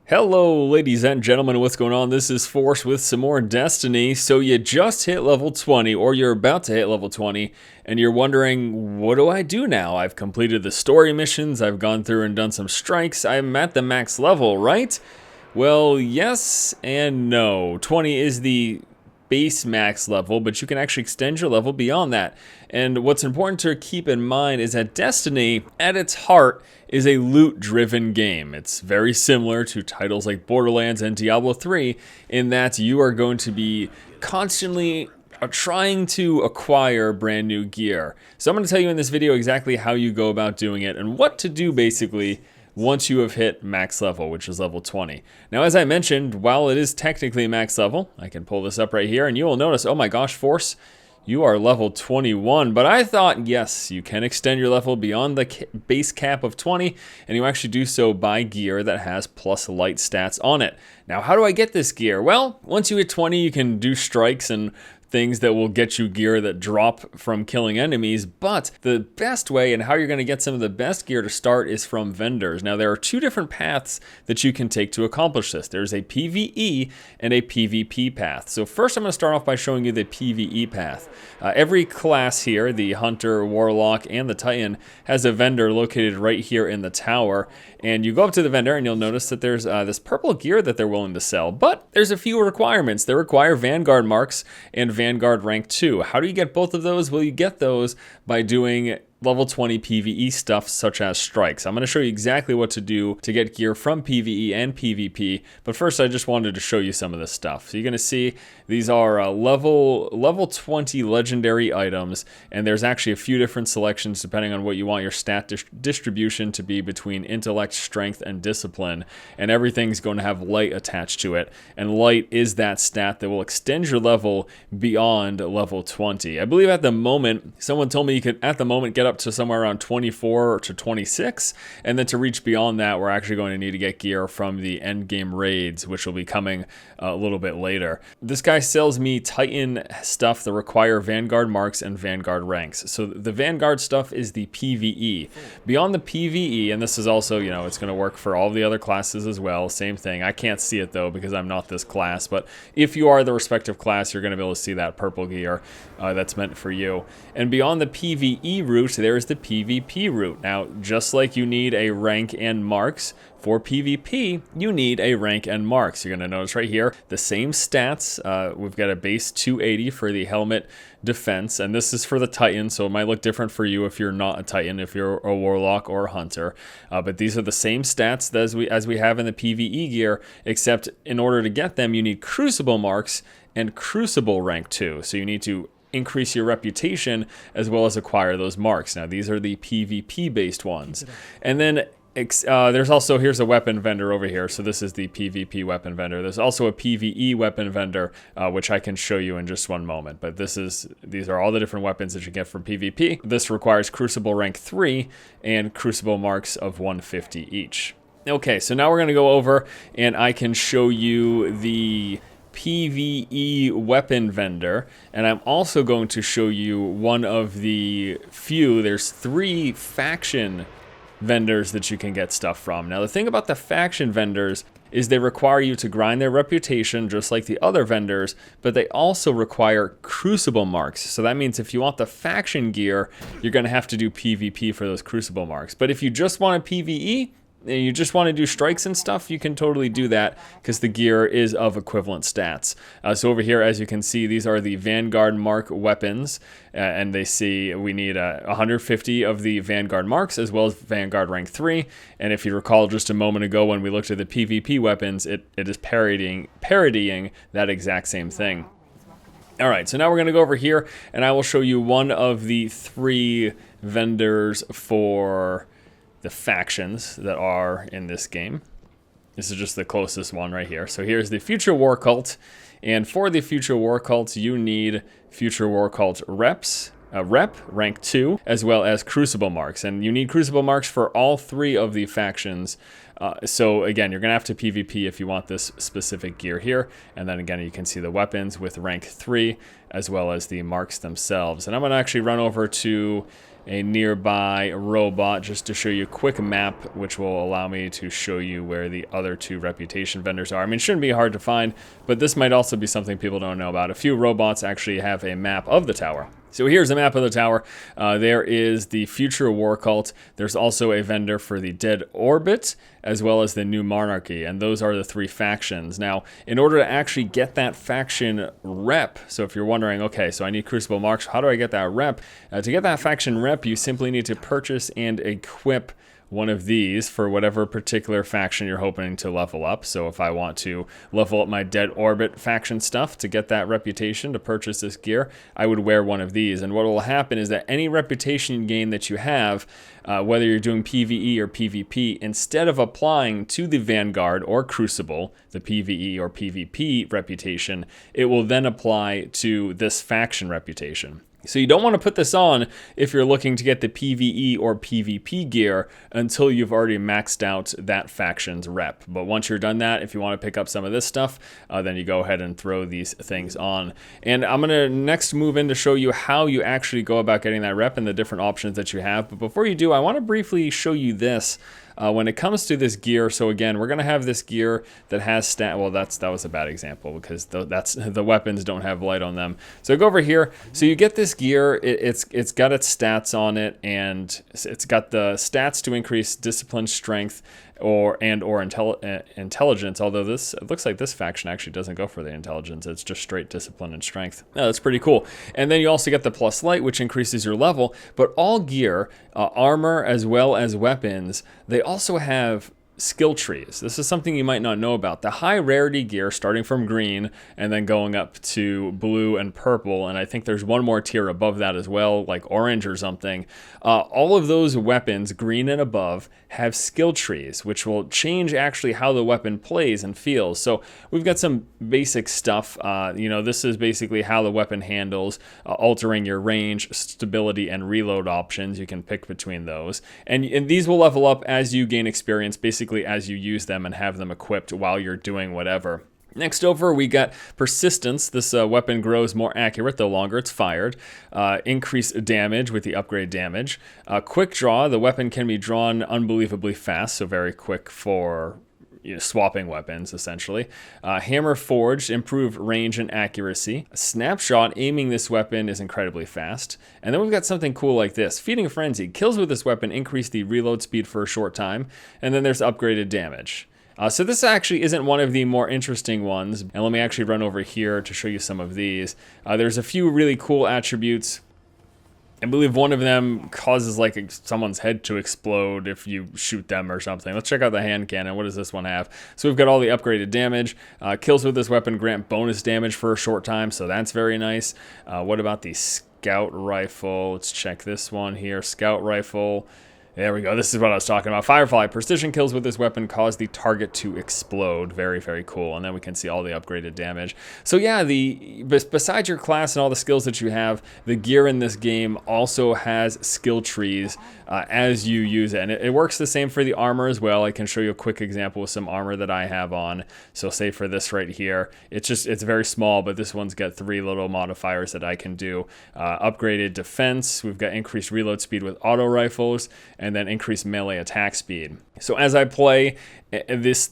Hello ladies and gentlemen, what's going on? This is Force with some more Destiny. So you just hit level 20, or you're about to hit level 20, and you're wondering, what do I do now? I've completed the story missions, I've gone through and done some strikes, I'm at the max level, right? Well, yes and no. 20 is the base max level, but you can actually extend your level beyond that. And what's important to keep in mind is that Destiny, at its heart, is a loot-driven game. It's very similar to titles like Borderlands and Diablo 3 in that you are going to be constantly trying to acquire brand new gear. So I'm going to tell you in this video exactly how you go about doing it and what to do basically once you have hit max level, which is level 20. Now, as I mentioned, while it is technically max level, I can pull this up right here and you will notice, oh my gosh, Force, you are level 21, but I thought, yes, you can extend your level beyond the base cap of 20, and you actually do so by gear that has plus light stats on it. Now, how do I get this gear? Well, once you hit 20, you can do strikes and things that will get you gear that drop from killing enemies, but the best way and how you're going to get some of the best gear to start is from vendors. Now, there are two different paths that you can take to accomplish this. There's a PvE and a PvP path. So first, I'm going to start off by showing you the PvE path. Every class here, the Hunter, Warlock, and the Titan, has a vendor located right here in the tower, and you go up to the vendor and you'll notice that there's this purple gear that they're willing to sell, but there's a few requirements. They require Vanguard marks and Vanguard rank 2. How do you get both of those? Well, you get those by doing level 20 PvE stuff such as strikes. I'm going to show you exactly what to do to get gear from PvE and PvP, but first I just wanted to show you some of this stuff. So you're going to see these are level 20 legendary items, and there's actually a few different selections depending on what you want your stat distribution to be between intellect, strength, and discipline, and everything's going to have light attached to it, and light is that stat that will extend your level beyond level 20. I believe at the moment, someone told me you could at the moment get up to somewhere around 24 to 26, and then to reach beyond that, we're actually going to need to get gear from the end game raids, which will be coming a little bit later. This guy sells me Titan stuff that require Vanguard marks and Vanguard ranks. So the Vanguard stuff is the PvE. Beyond the PvE, and this is also, you know, it's going to work for all the other classes as well, same thing. I can't see it though because I'm not this class, but if you are the respective class, you're going to be able to see that purple gear that's meant for you. And beyond the PvE route, there's the PvP route. Now, just like you need a rank and marks for PvP, you need a rank and marks. You're going to notice right here, the same stats. We've got a base 280 for the helmet defense, and this is for the Titan, so it might look different for you if you're not a Titan, if you're a Warlock or a Hunter. But these are the same stats as we have in the PvE gear, except in order to get them, you need Crucible marks and Crucible rank 2. So you need to increase your reputation as well as acquire those marks. Now, these are the PvP based ones. And then there's also, here's a weapon vendor over here. So this is the PvP weapon vendor. There's also a PvE weapon vendor, which I can show you in just one moment. But these are all the different weapons that you get from PvP. This requires Crucible rank 3 and Crucible marks of 150 each. Okay, so now we're going to go over and I can show you the PvE weapon vendor, and I'm also going to show you one of the few, there's 3 faction vendors that you can get stuff from. Now, the thing about the faction vendors is they require you to grind their reputation just like the other vendors, but they also require Crucible marks. So that means if you want the faction gear, you're going to have to do PvP for those Crucible marks. But if you just want a PvE, and you just want to do strikes and stuff, you can totally do that because the gear is of equivalent stats. So over here, as you can see, these are the Vanguard mark weapons, and they see we need 150 of the Vanguard marks as well as Vanguard rank 3. And if you recall just a moment ago when we looked at the PvP weapons, it is parodying that exact same thing. All right, so now we're going to go over here, and I will show you one of the 3 vendors for the factions that are in this game. This is just the closest one right here. So here's the Future War Cult, and for the Future War Cult, you need Future War Cult rep, rank 2, as well as Crucible marks, and you need Crucible marks for all 3 of the factions. So again, you're gonna have to PvP if you want this specific gear here, and then again you can see the weapons with rank 3 as well as the marks themselves. And I'm gonna actually run over to a nearby robot just to show you a quick map, which will allow me to show you where the other 2 reputation vendors are. I mean, it shouldn't be hard to find, but this might also be something people don't know about. A few robots actually have a map of the tower. So here's a map of the tower. There is the Future War Cult. There's also a vendor for the Dead Orbit, as well as the New Monarchy, and those are the 3 factions. Now, in order to actually get that faction rep, so if you're wondering, okay, so I need Crucible Marks, how do I get that rep? To get that faction rep, you simply need to purchase and equip one of these for whatever particular faction you're hoping to level up. So if I want to level up my Dead Orbit faction stuff to get that reputation to purchase this gear, I would wear one of these. And what will happen is that any reputation gain that you have, whether you're doing PvE or PvP, instead of applying to the Vanguard or Crucible, the PvE or PvP reputation, it will then apply to this faction reputation. So you don't want to put this on if you're looking to get the PvE or PvP gear until you've already maxed out that faction's rep. But once you're done that, if you want to pick up some of this stuff, then you go ahead and throw these things on. And I'm going to next move in to show you how you actually go about getting that rep and the different options that you have. But before you do, I want to briefly show you this. When it comes to this gear, so again, we're going to have this gear that has stat. Well, that was a bad example because the weapons don't have light on them. So go over here. So you get this gear. It's got its stats on it, and it's got the stats to increase discipline, strength, or intelligence. Although it looks like this faction actually doesn't go for the intelligence. It's just straight discipline and strength. That's pretty cool. And then you also get the plus light, which increases your level. But all gear, armor as well as weapons, they also have skill trees. This is something you might not know about. The high rarity gear, starting from green and then going up to blue and purple, and I think there's one more tier above that as well, like orange or something. All of those weapons, green and above, have skill trees, which will change actually how the weapon plays and feels. So we've got some basic stuff. This is basically how the weapon handles, altering your range, stability, and reload options. You can pick between those. And these will level up as you gain experience, basically as you use them and have them equipped while you're doing whatever. Next over, we got persistence. This weapon grows more accurate the longer it's fired. Increased damage with the upgrade damage. Quick draw. The weapon can be drawn unbelievably fast, so very quick for swapping weapons, essentially. Hammer forged, improved range and accuracy. Snapshot, aiming this weapon is incredibly fast. And then we've got something cool like this. Feeding Frenzy, kills with this weapon increase the reload speed for a short time. And then there's upgraded damage. So this actually isn't one of the more interesting ones. And let me actually run over here to show you some of these. There's a few really cool attributes. I believe one of them causes like someone's head to explode if you shoot them or something. Let's check out the hand cannon. What does this one have? So we've got all the upgraded damage. Kills with this weapon grant bonus damage for a short time, so that's very nice. What about the scout rifle? Let's check this one here. Scout rifle. There we go. This is what I was talking about. Firefly. Precision kills with this weapon cause the target to explode. Very, very cool. And then we can see all the upgraded damage. So yeah, besides your class and all the skills that you have, the gear in this game also has skill trees as you use it. And it works the same for the armor as well. I can show you a quick example with some armor that I have on. So say for this right here, it's very small, but this one's got 3 little modifiers that I can do. Upgraded defense. We've got increased reload speed with auto rifles, and then increase melee attack speed. So as I play, this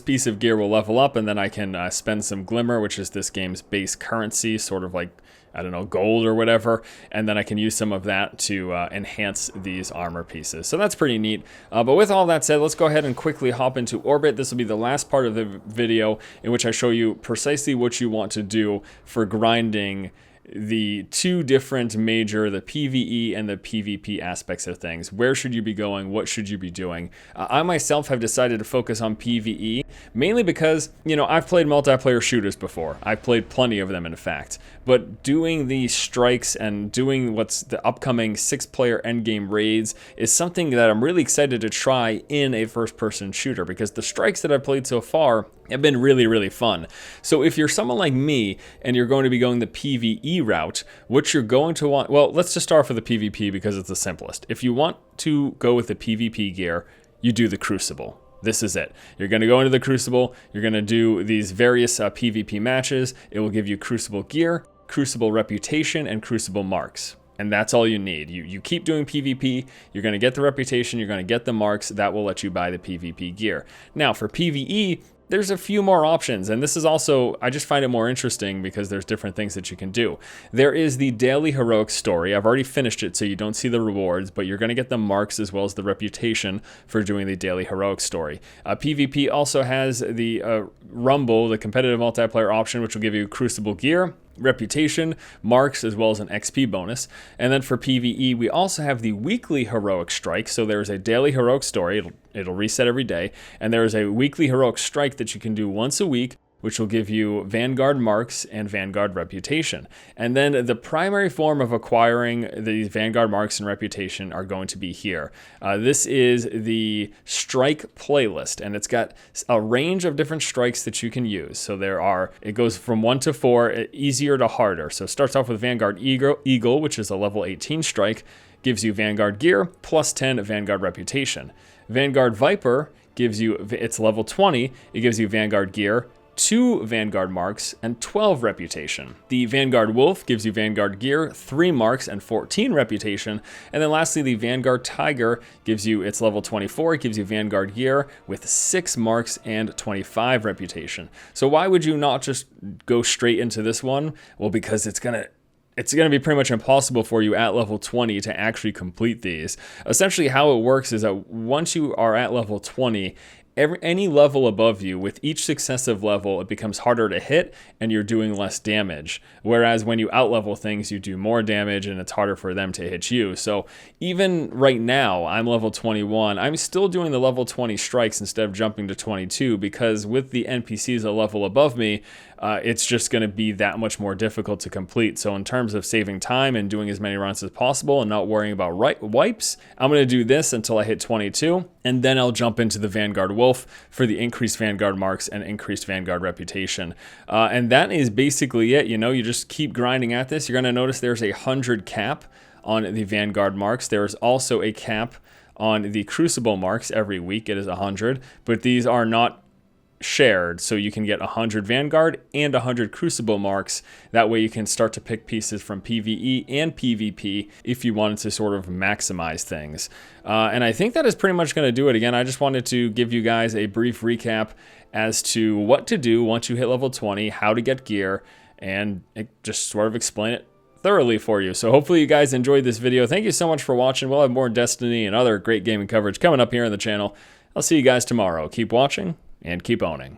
piece of gear will level up, and then I can spend some glimmer, which is this game's base currency, sort of like, I don't know, gold or whatever, and then I can use some of that to enhance these armor pieces. So that's pretty neat. But with all that said, let's go ahead and quickly hop into orbit. This will be the last part of the video in which I show you precisely what you want to do for grinding the 2 different major, the PvE and the PvP aspects of things. Where should you be going? What should you be doing? I myself have decided to focus on PvE, mainly because, I've played multiplayer shooters before. I've played plenty of them, in fact. But doing these strikes and doing what's the upcoming 6-player endgame raids is something that I'm really excited to try in a first-person shooter, because the strikes that I've played so far have been really, really fun. So if you're someone like me and you're going to be going the PvE route, what you're going to want, well, let's just start with the PvP because it's the simplest. If you want to go with the PvP gear, you do the Crucible. This is it. You're going to go into the Crucible. You're going to do these various PvP matches. It will give you Crucible gear, Crucible reputation, and Crucible marks. And that's all you need. You keep doing PvP, you're going to get the reputation, you're going to get the marks, that will let you buy the PvP gear. Now for PvE, there's a few more options, and this is also, I just find it more interesting because there's different things that you can do. There is the daily heroic story. I've already finished it, so you don't see the rewards, but you're going to get the marks as well as the reputation for doing the daily heroic story. PvP also has the Rumble, the competitive multiplayer option, which will give you Crucible gear, reputation, marks, as well as an XP bonus. And then for PvE, we also have the weekly heroic strike. So there's a daily heroic story, it'll reset every day, and there's a weekly heroic strike that you can do once a week, which will give you Vanguard marks and Vanguard reputation. And then the primary form of acquiring the Vanguard marks and reputation are going to be here. This is the strike playlist, and it's got a range of different strikes that you can use. So it goes from 1 to 4, easier to harder. So it starts off with Vanguard Eagle, which is a level 18 strike, gives you Vanguard gear, plus 10 Vanguard reputation. Vanguard Viper gives you, it's level 20, it gives you Vanguard gear, 2 Vanguard marks, and 12 reputation. The Vanguard Wolf gives you Vanguard gear, 3 marks, and 14 reputation. And then lastly, the Vanguard Tiger gives you, it's level 24, it gives you Vanguard gear with 6 marks and 25 reputation. So why would you not just go straight into this one? Well, because it's gonna be pretty much impossible for you at level 20 to actually complete these. Essentially how it works is that once you are at level 20, any level above you, with each successive level, it becomes harder to hit and you're doing less damage. Whereas when you outlevel things, you do more damage and it's harder for them to hit you. So even right now, I'm level 21. I'm still doing the level 20 strikes instead of jumping to 22 because with the NPCs a level above me, it's just going to be that much more difficult to complete. So in terms of saving time and doing as many runs as possible and not worrying about wipes, I'm going to do this until I hit 22, and then I'll jump into the Vanguard Wolf for the increased Vanguard marks and increased Vanguard reputation. And that is basically it. You just keep grinding at this. You're going to notice there's a 100 cap on the Vanguard marks. There's also a cap on the Crucible marks every week. It is 100, but these are not shared, so you can get 100 Vanguard and 100 Crucible marks. That way you can start to pick pieces from PvE and PvP if you wanted to sort of maximize things. And I think that is pretty much going to do it. Again, I just wanted to give you guys a brief recap as to what to do once you hit level 20, how to get gear, and just sort of explain it thoroughly for you. So hopefully you guys enjoyed this video. Thank you so much for watching. We'll have more Destiny and other great gaming coverage coming up here on the channel. I'll see you guys tomorrow. Keep watching and keep owning.